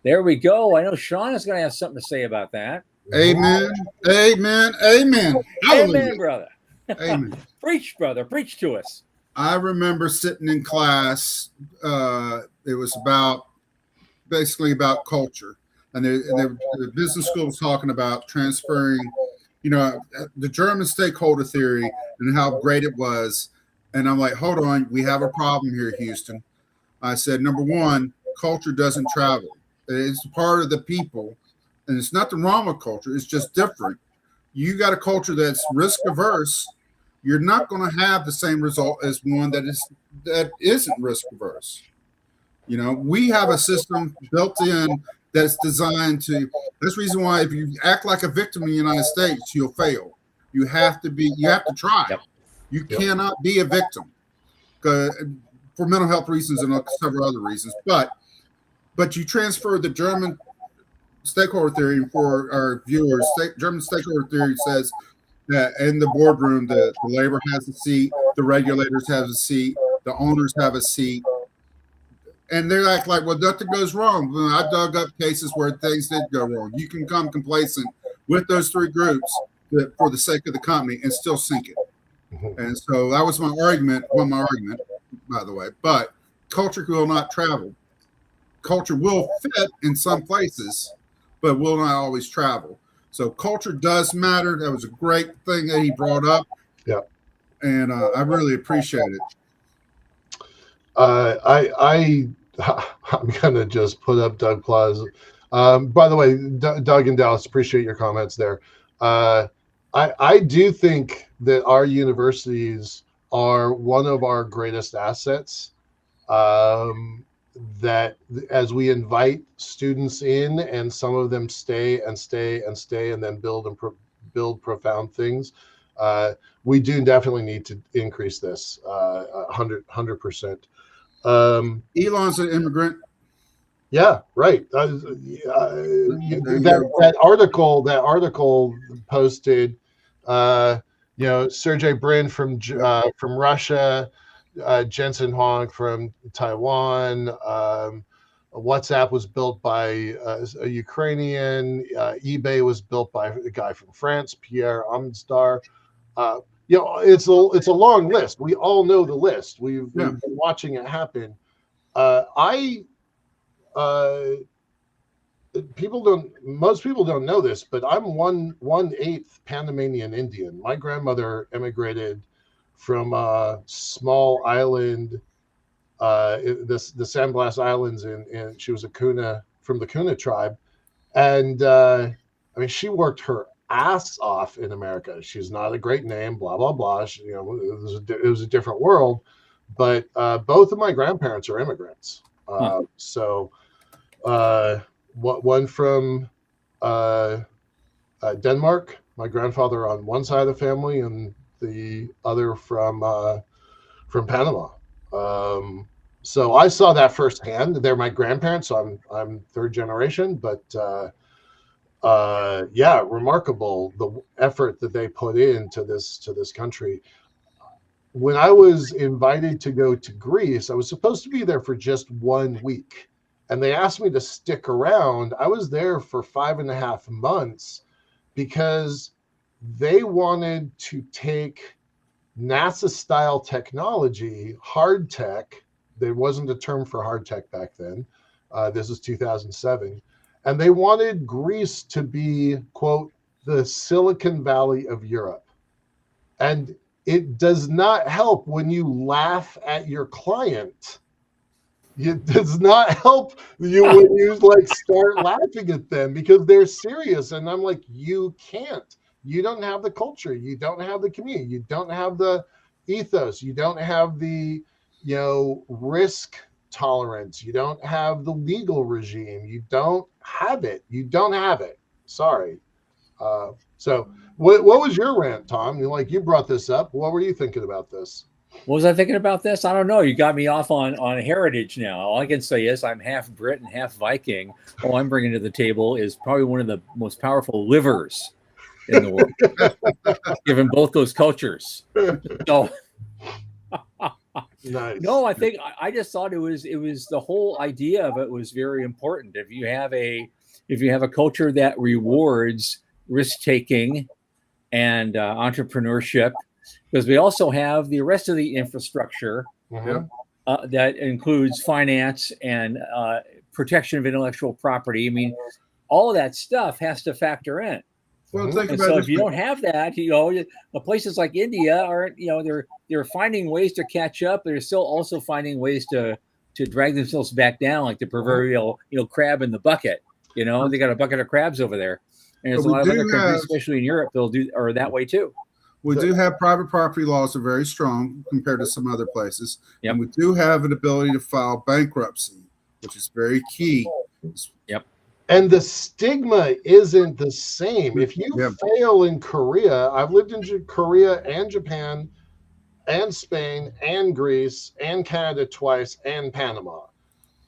There we go. I know Sean is going to have something to say about that. Amen. Amen. Amen. Hallelujah. Amen, brother. Amen. Preach, brother. Preach to us. I remember sitting in class. It was basically about culture. And the business school was talking about transferring, the German stakeholder theory and how great it was. And I'm like, hold on, we have a problem here, Houston. I said, number one, culture doesn't travel. It's part of the people. And it's nothing wrong with culture. It's just different. You got a culture that's risk averse. You're not going to have the same result as one that isn't risk averse. We have a system built in that's designed to. That's the reason why if you act like a victim in the United States, you'll fail. You have to try. Yep. You cannot be a victim for mental health reasons and several other reasons. But you transfer the German stakeholder theory for our viewers. German stakeholder theory says that in the boardroom, the labor has a seat, the regulators have a seat, the owners have a seat. And they're like, well, nothing goes wrong. Well, I dug up cases where things did go wrong. You can come complacent with those three groups for the sake of the company and still sink it. Mm-hmm. And so that was my argument, by the way. But culture will not travel. Culture will fit in some places, but will not always travel. So culture does matter. That was a great thing that he brought up. Yeah. And I really appreciate it. I'm gonna just put up Doug Plaza. By the way, Doug and Dallas, appreciate your comments there. I do think that our universities are one of our greatest assets. That as we invite students in, and some of them stay, and then build profound things, we do definitely need to increase this 100%. Elon's an immigrant. Yeah, right. That article posted, Sergey Brin from Russia, Jensen Huang from Taiwan. WhatsApp was built by a Ukrainian. eBay was built by a guy from France, Pierre Amstar. It's a long list. We all know the list. We've been watching it happen. Most people don't know this, but I'm 1/8 Panamanian Indian. My grandmother immigrated from a small island, the San Blas Islands, and she was from the Kuna tribe. And she worked her ass off in America. She's not a great name, blah, blah, blah. It was a different world, but both of my grandparents are immigrants. One from Denmark, my grandfather on one side of the family, and the other from Panama. So I saw that firsthand. They're my grandparents, so I'm third generation, but remarkable the effort that they put into this country. When I was invited to go to Greece, I was supposed to be there for just 1 week. And they asked me to stick around. I was there for 5.5 months because they wanted to take NASA style technology, hard tech. There wasn't a term for hard tech back then. This is 2007. And they wanted Greece to be, quote, the Silicon Valley of Europe. And it does not help when you laugh at your client. It does not help you when you start laughing at them because they're serious. And I'm like, you can't. You don't have the culture. You don't have the community. You don't have the ethos. You don't have the, risk tolerance. You don't have the legal regime. You don't have it. Sorry. So what was your rant, Tom? You brought this up. What were you thinking about this? What was I thinking about this? I don't know. You got me off on heritage now. All I can say is I'm half Brit and half Viking. All I'm bringing to the table is probably one of the most powerful livers in the world, given both those cultures. So, nice. No, I think I just thought it was the whole idea of it was very important. If you have a culture that rewards risk taking and entrepreneurship, because we also have the rest of the infrastructure that includes finance and protection of intellectual property. I mean, all of that stuff has to factor in. Well, so if you don't have that, places like India are, they're finding ways to catch up. They're still also finding ways to drag themselves back down, like the proverbial, crab in the bucket. They got a bucket of crabs over there, and there's a lot of other countries, especially in Europe, are that way too. We do have private property laws are very strong compared to some other places. Yep. And we do have an ability to file bankruptcy, which is very key. Yep. And the stigma isn't the same. If you fail in Korea, I've lived in Korea and Japan and Spain and Greece and Canada twice and Panama.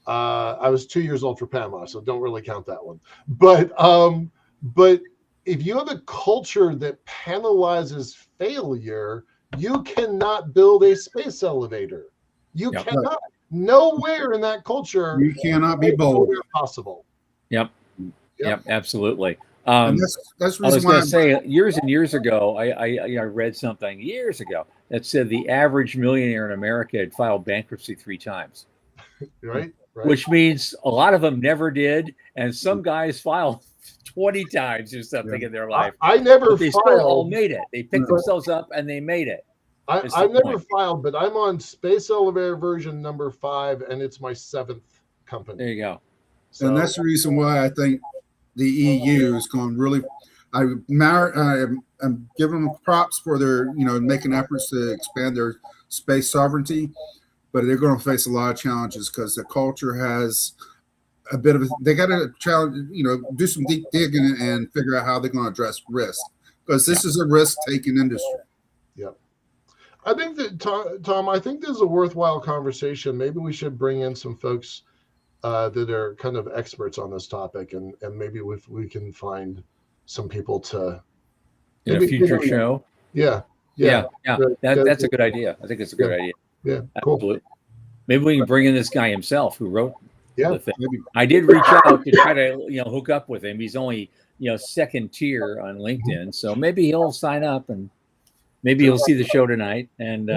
I was 2 years old for Panama, so don't really count that one. But if you have a culture that penalizes failure, you cannot build a space elevator. You cannot. Nowhere in that culture. You cannot be bold. Possible. Yep, absolutely. And that's I was going to say, years and years ago, I read something years ago that said the average millionaire in America had filed bankruptcy 3 times. Right. Which means a lot of them never did, and some guys filed 20 times or something in their life. I never they filed. Still all made it. They picked themselves up and they made it. I never filed, but I'm on Space Elevator version number 5, and it's my 7th company. There you go. So, and that's the reason why I think the EU is going really. I'm giving them props for their, making efforts to expand their space sovereignty, but they're going to face a lot of challenges because the culture has a bit of they got to challenge, do some deep digging and figure out how they're going to address risk, because this is a risk-taking industry. Yep. I think that, Tom, I think this is a worthwhile conversation. Maybe we should bring in some folks that are kind of experts on this topic, and maybe we can find some people to In a future show. Yeah. That's a good idea. I think it's a good idea. Yeah, cool. Absolutely. Maybe we can bring in this guy himself who wrote Yeah, the thing. I did reach out to try to hook up with him. He's only second tier on LinkedIn, so maybe he'll sign up and maybe he'll see the show tonight and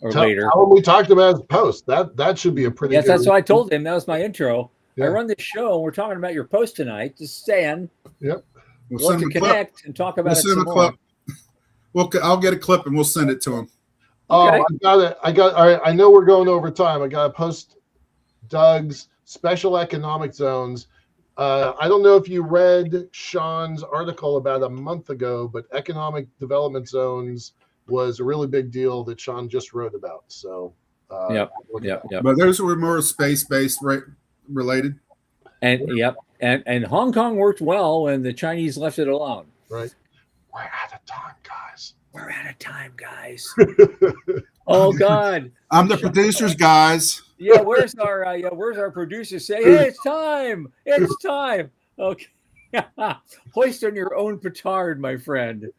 or later. Tell him we talked about his post. That should be a pretty. Yes, good that's what I told him. That was my intro. Yeah. I run this show and we're talking about your post tonight. Just saying. Yep. We'll Love to connect and talk about it some more. I'll get a clip and we'll send it to him. Oh, okay. I got. All right. I know we're going over time. I got to post Doug's special economic zones. I don't know if you read Sean's article about a month ago, but economic development zones was a really big deal that Sean just wrote about. So, Yep. But those were more space-based related. And Hong Kong worked well when the Chinese left it alone. Right. We're out of time, guys. We're out of time, guys. Oh God. I'm the producers, guys. Yeah, where's our producer? Say, hey, it's time. It's time. Okay. Hoist on your own petard, my friend.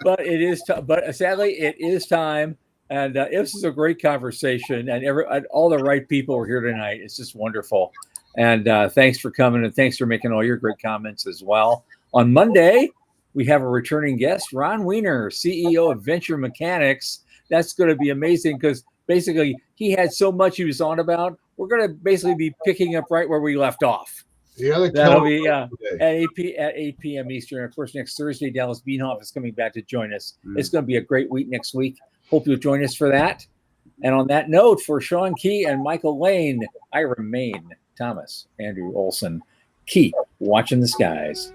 But it is. But sadly, it is time. And this is a great conversation. And all the right people are here tonight. It's just wonderful. And thanks for coming, and thanks for making all your great comments as well. On Monday, we have a returning guest, Ron Weiner, CEO of Venture Mechanics. That's going to be amazing because basically he had so much he was on about. We're going to basically be picking up right where we left off. Yeah, that'll be at 8 p.m. Eastern. Of course, next Thursday, Dallas Beanhoff is coming back to join us. It's going to be a great week next week. Hope you'll join us for that. And on that note, for Sean Key and Michael Lane, I remain Thomas Andrew Olson. Keep watching the skies.